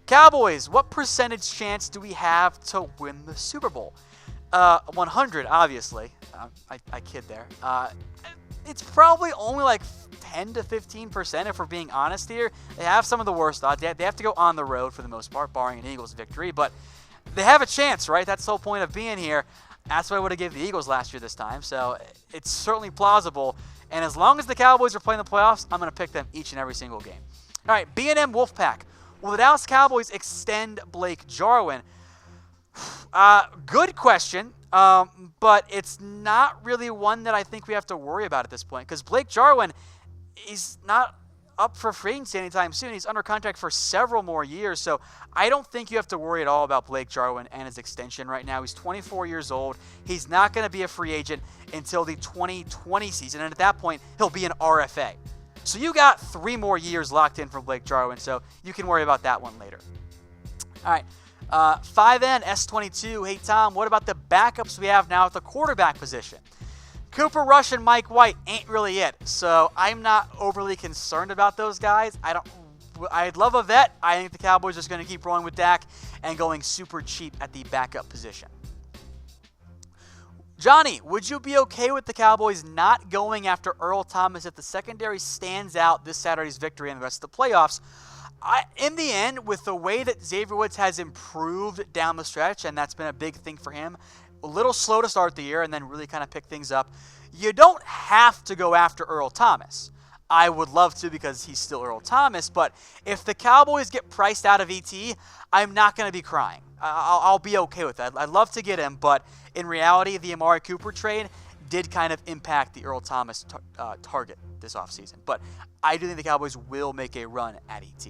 Cowboys, what percentage chance do we have to win the Super Bowl? 100, obviously. I kid there. It's probably only like 10 to 15% if we're being honest here. They have some of the worst odds. They have to go on the road for the most part, barring an Eagles victory, but they have a chance, right? That's the whole point of being here. That's what I would have given the Eagles last year this time, so it's certainly plausible. And as long as the Cowboys are playing the playoffs, I'm going to pick them each and every single game. All right, B&M Wolfpack. Will the Dallas Cowboys extend Blake Jarwin? Good question, but it's not really one that I think we have to worry about at this point, because Blake Jarwin is not up for free agency anytime soon. He's under contract for several more years, so I don't think you have to worry at all about Blake Jarwin and his extension right now. He's 24 years old. He's not going to be a free agent until the 2020 season, and at that point, he'll be an RFA. So you got 3 more years locked in for Blake Jarwin, so you can worry about that one later. All right, 5N S22. Hey, Tom, what about the backups we have now at the quarterback position? Cooper Rush and Mike White ain't really it, so I'm not overly concerned about those guys. I'd love a vet. I think the Cowboys are just going to keep rolling with Dak and going super cheap at the backup position. Johnny, would you be okay with the Cowboys not going after Earl Thomas if the secondary stands out this Saturday's victory and the rest of the playoffs? In the end, with the way that Xavier Woods has improved down the stretch, and that's been a big thing for him, a little slow to start the year and then really kind of pick things up, you don't have to go after Earl Thomas. I would love to because he's still Earl Thomas, but if the Cowboys get priced out of ET, I'm not going to be crying. I'll be okay with that. I'd love to get him, but in reality, the Amari Cooper trade did kind of impact the Earl Thomas target this offseason. But I do think the Cowboys will make a run at ET.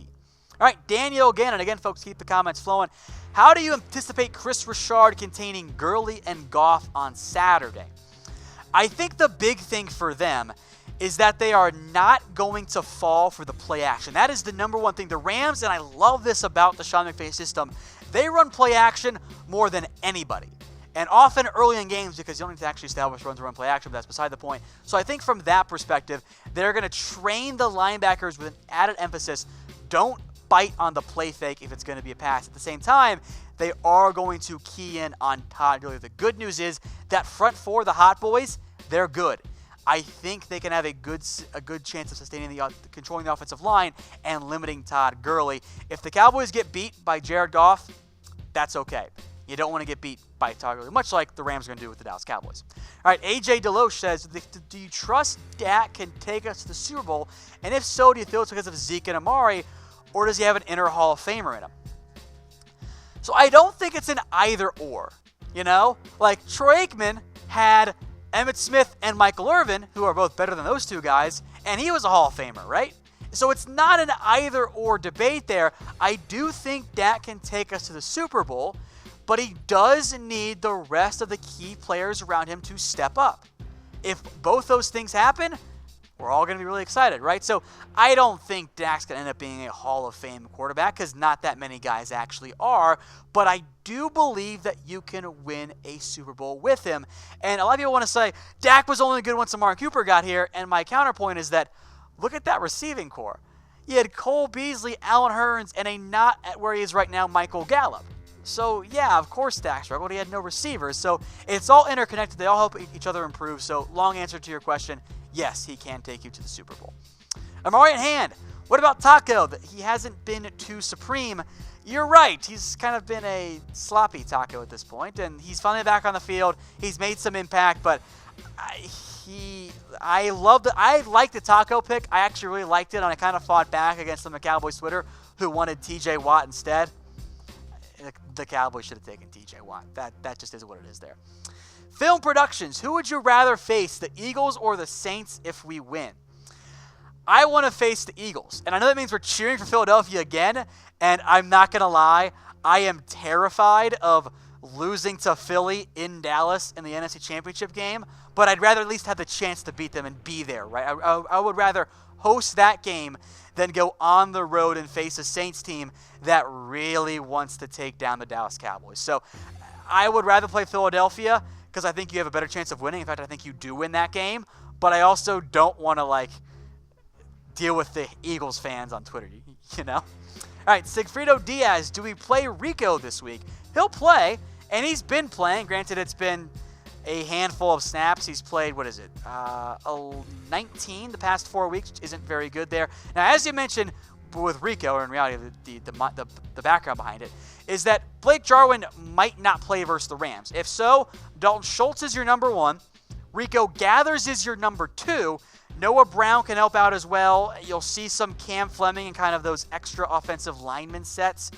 All right, Daniel again, and again, folks, keep the comments flowing. How do you anticipate Kris Richard containing Gurley and Goff on Saturday? I think the big thing for them is that they are not going to fall for the play action. That is the number one thing. The Rams, and I love this about the Sean McVay system, they run play action more than anybody. And often early in games because you don't need to actually establish runs or run play action, but that's beside the point. So I think from that perspective, they're going to train the linebackers with an added emphasis. Don't bite on the play fake if it's going to be a pass. At the same time, they are going to key in on Todd Gurley. The good news is that front four, the Hot Boys, they're good. I think they can have a good chance of sustaining controlling the offensive line and limiting Todd Gurley. If the Cowboys get beat by Jared Goff, that's okay. You don't want to get beat by Todd Gurley, much like the Rams are going to do with the Dallas Cowboys. All right, AJ Deloche says, do you trust Dak can take us to the Super Bowl? And if so, do you feel it's because of Zeke and Amari, or does he have an inner Hall of Famer in him? So I don't think it's an either or, you know? Like Troy Aikman had Emmitt Smith and Michael Irvin, who are both better than those two guys, and he was a Hall of Famer, right? So it's not an either or debate there. I do think Dak can take us to the Super Bowl, but he does need the rest of the key players around him to step up. If both those things happen, we're all going to be really excited, right? So I don't think Dak's going to end up being a Hall of Fame quarterback because not that many guys actually are, but I do believe that you can win a Super Bowl with him. And a lot of people want to say, Dak was only good once Amari Cooper got here, and my counterpoint is that look at that receiving core. You had Cole Beasley, Allen Hurns, and a not at where he is right now, Michael Gallup. So, yeah, of course Dak struggled. He had no receivers. So it's all interconnected. They all help each other improve. So long answer to your question, yes, he can take you to the Super Bowl. Amari in hand. What about Taco? He hasn't been too supreme. You're right. He's kind of been a sloppy Taco at this point, and he's finally back on the field. He's made some impact, but I like the Taco pick. I actually really liked it, and I kind of fought back against some of Cowboys Twitter who wanted TJ Watt instead. The Cowboys should have taken TJ Watt. That just is what it is there. Film Productions. Who would you rather face, the Eagles or the Saints if we win? I want to face the Eagles. And I know that means we're cheering for Philadelphia again. And I'm not going to lie, I am terrified of losing to Philly in Dallas in the NFC Championship game. But I'd rather at least have the chance to beat them and be there, right? I would rather host that game than go on the road and face a Saints team that really wants to take down the Dallas Cowboys. So I would rather play Philadelphia because I think you have a better chance of winning. In fact, I think you do win that game. But I also don't want to, deal with the Eagles fans on Twitter, you know? All right, Sigfrido Diaz, do we play Rico this week? He'll play, and he's been playing. Granted, it's been a handful of snaps. He's played, 19 the past 4 weeks, which isn't very good there. Now, as you mentioned with Rico, or in reality, the background behind it, is that Blake Jarwin might not play versus the Rams. If so, Dalton Schultz is your number 1. Rico Gathers is your number 2. Noah Brown can help out as well. You'll see some Cam Fleming and kind of those extra offensive lineman sets.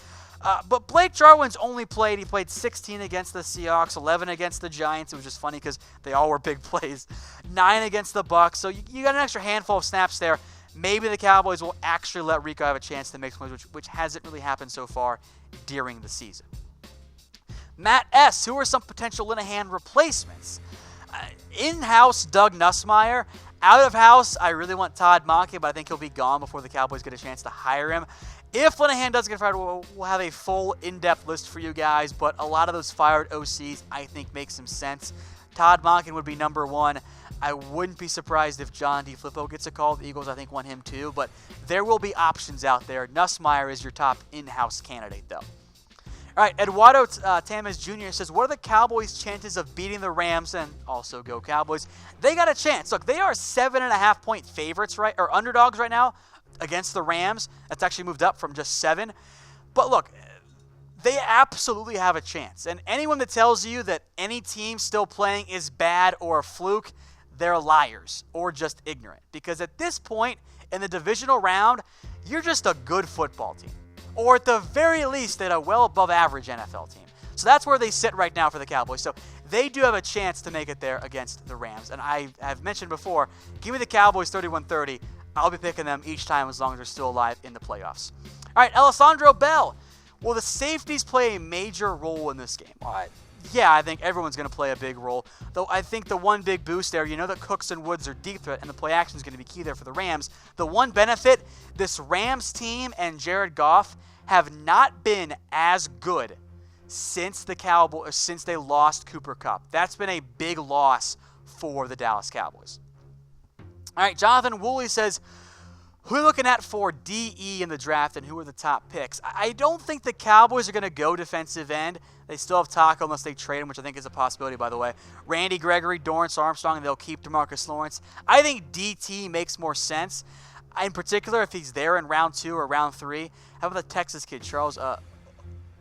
But Blake Jarwin's only played, he played 16 against the Seahawks, 11 against the Giants. It was just funny because they all were big plays. 9 against the Bucs. So you got an extra handful of snaps there. Maybe the Cowboys will actually let Rico have a chance to make some plays, which hasn't really happened so far during the season. Matt S., who are some potential Linehan replacements? In-house, Doug Nussmeier. Out of house, I really want Todd Monken, but I think he'll be gone before the Cowboys get a chance to hire him. If Linehan does get fired, we'll have a full in-depth list for you guys, but a lot of those fired OCs I think make some sense. Todd Monken would be number 1. I wouldn't be surprised if John DeFilippo gets a call. The Eagles, I think, want him too, but there will be options out there. Nussmeier is your top in-house candidate, though. All right, Eduardo Tamez Jr. says, what are the Cowboys' chances of beating the Rams? And also go Cowboys. They got a chance. Look, they are 7.5-point favorites, right, or underdogs right now against the Rams. That's actually moved up from just 7. But look, they absolutely have a chance. And anyone that tells you that any team still playing is bad or a fluke, they're liars or just ignorant. Because at this point in the divisional round, you're just a good football team. Or at the very least, at a well above average NFL team. So that's where they sit right now for the Cowboys. So they do have a chance to make it there against the Rams. And I have mentioned before, give me the Cowboys 31-30. I'll be picking them each time as long as they're still alive in the playoffs. All right, Alessandro Bell. Will the safeties play a major role in this game? Yeah, I think everyone's going to play a big role. Though I think the one big boost there, you know that Cooks and Woods are deep threat, and the play action is going to be key there for the Rams. The one benefit, this Rams team and Jared Goff have not been as good since the Cowboys, since they lost Cooper Kupp. That's been a big loss for the Dallas Cowboys. All right, Jonathan Woolley says, who are you looking at for DE in the draft and who are the top picks? I don't think the Cowboys are going to go defensive end. They still have Taco unless they trade him, which I think is a possibility, by the way. Randy Gregory, Dorrance Armstrong, and they'll keep DeMarcus Lawrence. I think DT makes more sense. In particular, if he's there in round 2 or round 3. How about the Texas kid, Charles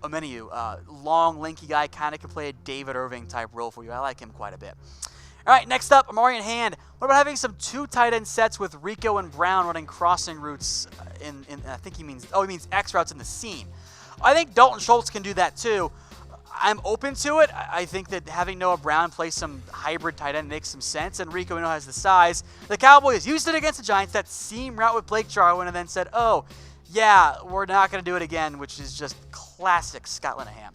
Omenihu? Long, lanky guy, kind of can play a David Irving type role for you. I like him quite a bit. All right, next up, Amari and Hand. What about having some 2 tight end sets with Rico and Brown running crossing routes in I think he means X routes in the seam. I think Dalton Schultz can do that too. I'm open to it. I think that having Noah Brown play some hybrid tight end makes some sense, and Rico has the size. The Cowboys used it against the Giants, that seam route with Blake Jarwin, and then said, oh, yeah, we're not going to do it again, which is just classic Scott Linehan.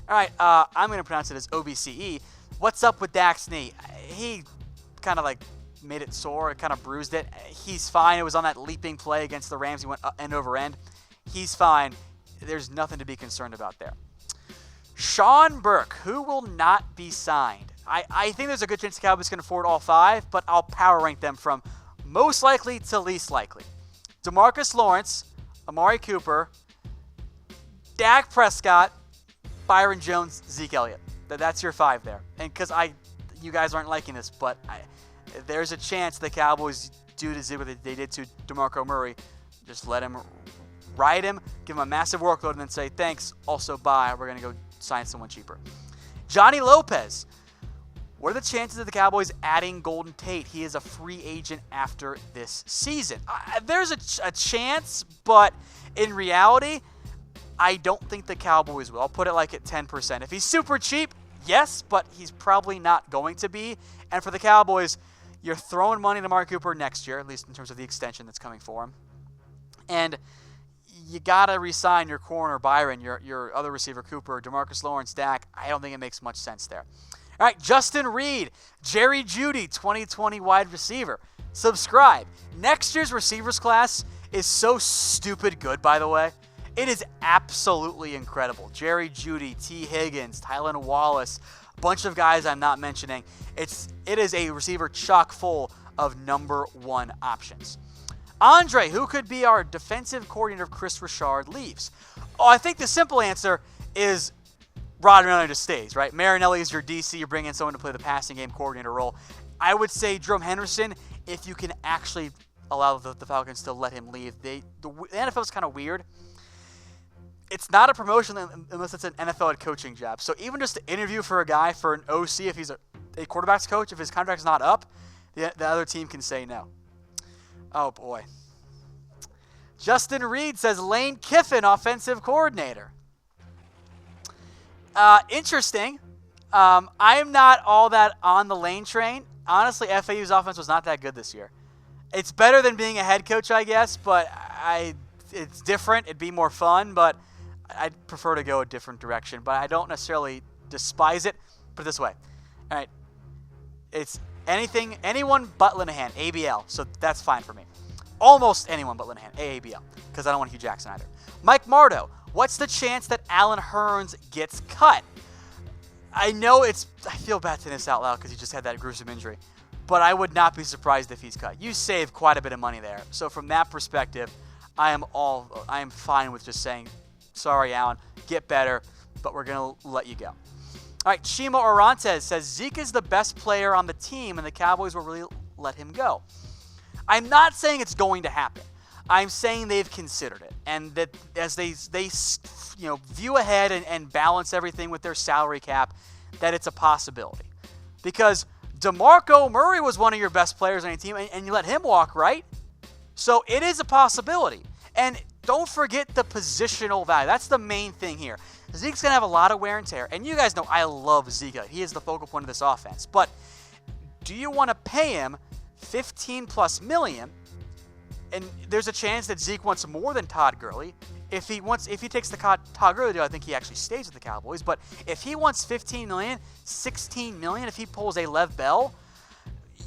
All right, I'm going to pronounce it as OBCE. What's up with Dak's knee? He kind of made it sore, kind of bruised it. He's fine. It was on that leaping play against the Rams. He went end over end. He's fine. There's nothing to be concerned about there. Sean Burke, who will not be signed? I think there's a good chance the Cowboys can afford all 5, but I'll power rank them from most likely to least likely. DeMarcus Lawrence, Amari Cooper, Dak Prescott, Byron Jones, Zeke Elliott. That's your 5 there. And because you guys aren't liking this, but there's a chance the Cowboys do what they did to DeMarco Murray. Just let him ride him, give him a massive workload, and then say, thanks, also bye. We're going to go sign someone cheaper. Johnny Lopez. What are the chances of the Cowboys adding Golden Tate? He is a free agent after this season. There's a chance, but in reality, I don't think the Cowboys will. I'll put it at 10%. If he's super cheap, yes, but he's probably not going to be. And for the Cowboys, you're throwing money to Amari Cooper next year, at least in terms of the extension that's coming for him. And you got to re-sign your corner, Byron, your other receiver, Cooper, DeMarcus Lawrence, Dak. I don't think it makes much sense there. All right, Justin Reed, Jerry Jeudy, 2020 wide receiver. Subscribe. Next year's receivers class is so stupid good, by the way. It is absolutely incredible. Jerry Jeudy, T. Higgins, Tylan Wallace, a bunch of guys I'm not mentioning. It is a receiver chock full of number 1 options. Andre, who could be our defensive coordinator if Kris Richard leaves? Oh, I think the simple answer is Rod Marinelli just stays, right? Marinelli is your DC. You're bringing someone to play the passing game coordinator role. I would say Jerome Henderson, if you can actually allow the Falcons to let him leave. The NFL is kind of weird. It's not a promotion unless it's an NFL head coaching job. So even just to interview for a guy for an OC, if he's a quarterback's coach, if his contract's not up, the other team can say no. Oh, boy. Justin Reed says Lane Kiffin, offensive coordinator. Interesting. I am not all that on the Lane train. Honestly, FAU's offense was not that good this year. It's better than being a head coach, I guess, but it's different. It'd be more fun, but I'd prefer to go a different direction. But I don't necessarily despise it. Put it this way. All right. It's anyone but Linehan, ABL, so that's fine for me. Almost anyone but Linehan, AABL, because I don't want Hugh Jackson either. Mike Mardo, what's the chance that Alan Hurns gets cut? I feel bad saying this out loud because he just had that gruesome injury, but I would not be surprised if he's cut. You save quite a bit of money there. So from that perspective, I am fine with just saying, sorry, Alan, get better, but we're going to let you go. All right, Chimo Orantes says Zeke is the best player on the team, and the Cowboys will really let him go. I'm not saying it's going to happen. I'm saying they've considered it, and that as they view ahead and balance everything with their salary cap, that it's a possibility. Because DeMarco Murray was one of your best players on your team, and you let him walk, right? So it is a possibility. And don't forget the positional value. That's the main thing here. Zeke's going to have a lot of wear and tear. And you guys know I love Zeke. He is the focal point of this offense. But do you want to pay him $15+ million? And there's a chance that Zeke wants more than Todd Gurley. If he takes the Todd Gurley deal, I think he actually stays with the Cowboys. But if he wants $15 million, $16 million, if he pulls a Lev Bell,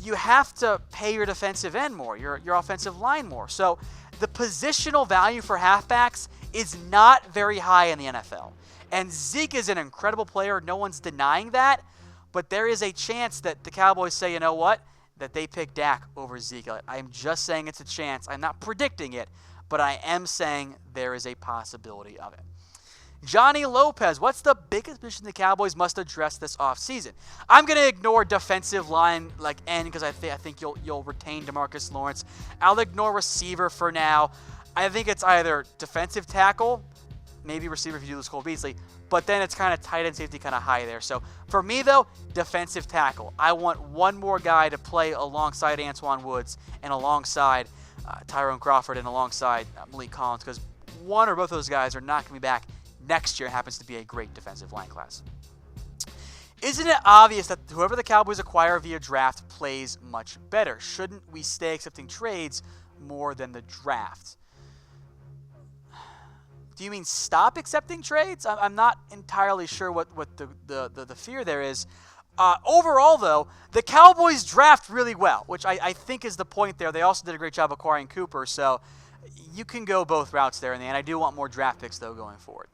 you have to pay your defensive end more, your offensive line more. So the positional value for halfbacks is not very high in the NFL. And Zeke is an incredible player. No one's denying that. But there is a chance that the Cowboys say, you know what, that they pick Dak over Zeke. I'm just saying it's a chance. I'm not predicting it, but I am saying there is a possibility of it. Johnny Lopez, what's the biggest position the Cowboys must address this offseason? I'm going to ignore defensive line end because I think you'll retain DeMarcus Lawrence. I'll ignore receiver for now. I think it's either defensive tackle, maybe receiver if you do lose Cole Beasley, but then it's kind of tight end safety kind of high there. So for me, though, defensive tackle. I want one more guy to play alongside Antoine Woods and alongside Tyrone Crawford and alongside Malik Collins, because one or both of those guys are not going to be back next year. It happens to be a great defensive line class. Isn't it obvious that whoever the Cowboys acquire via draft plays much better? Shouldn't we stay accepting trades more than the draft? Do you mean stop accepting trades? I'm not entirely sure what the fear there is. Overall, though, the Cowboys draft really well, which I think is the point there. They also did a great job acquiring Cooper, so you can go both routes there in the end. I do want more draft picks, though, going forward.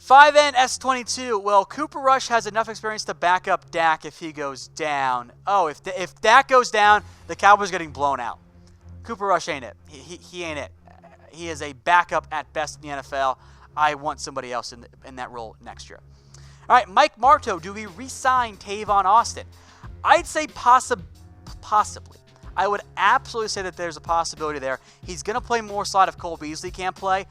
5NS22, well, Cooper Rush has enough experience to back up Dak if he goes down. Oh, if Dak goes down, the Cowboys are getting blown out. Cooper Rush ain't it. He ain't it. He is a backup at best in the NFL. I want somebody else in that role next year. All right, Mike Marto, do we re-sign Tavon Austin? I'd say possibly. I would absolutely say that there's a possibility there. He's going to play more slot if Cole Beasley can't play,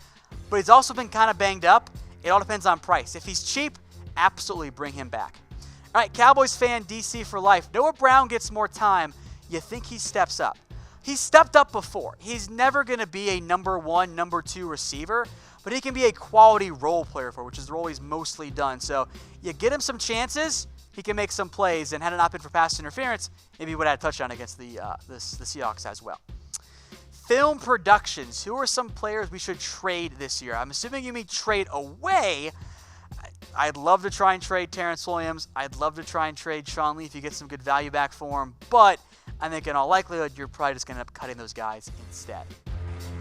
but he's also been kind of banged up. It all depends on price. If he's cheap, absolutely bring him back. All right, Cowboys fan, DC for life. Noah Brown gets more time. You think he steps up? He's stepped up before. He's never going to be a number 1, number 2 receiver, but he can be a quality role player for, which is the role he's mostly done. So you get him some chances, he can make some plays, and had it not been for pass interference, maybe he would have had a touchdown against the Seahawks as well. Film productions. Who are some players we should trade this year? I'm assuming you mean trade away. I'd love to try and trade Terrence Williams. I'd love to try and trade Sean Lee if you get some good value back for him, but I think in all likelihood, you're probably just going to end up cutting those guys instead.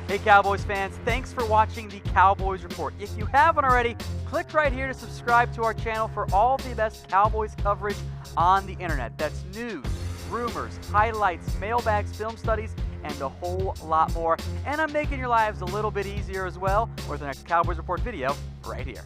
Hey, Cowboys fans, thanks for watching the Cowboys Report. If you haven't already, click right here to subscribe to our channel for all the best Cowboys coverage on the internet. That's news, rumors, highlights, mailbags, film studies, and a whole lot more. And I'm making your lives a little bit easier as well with the next Cowboys Report video right here.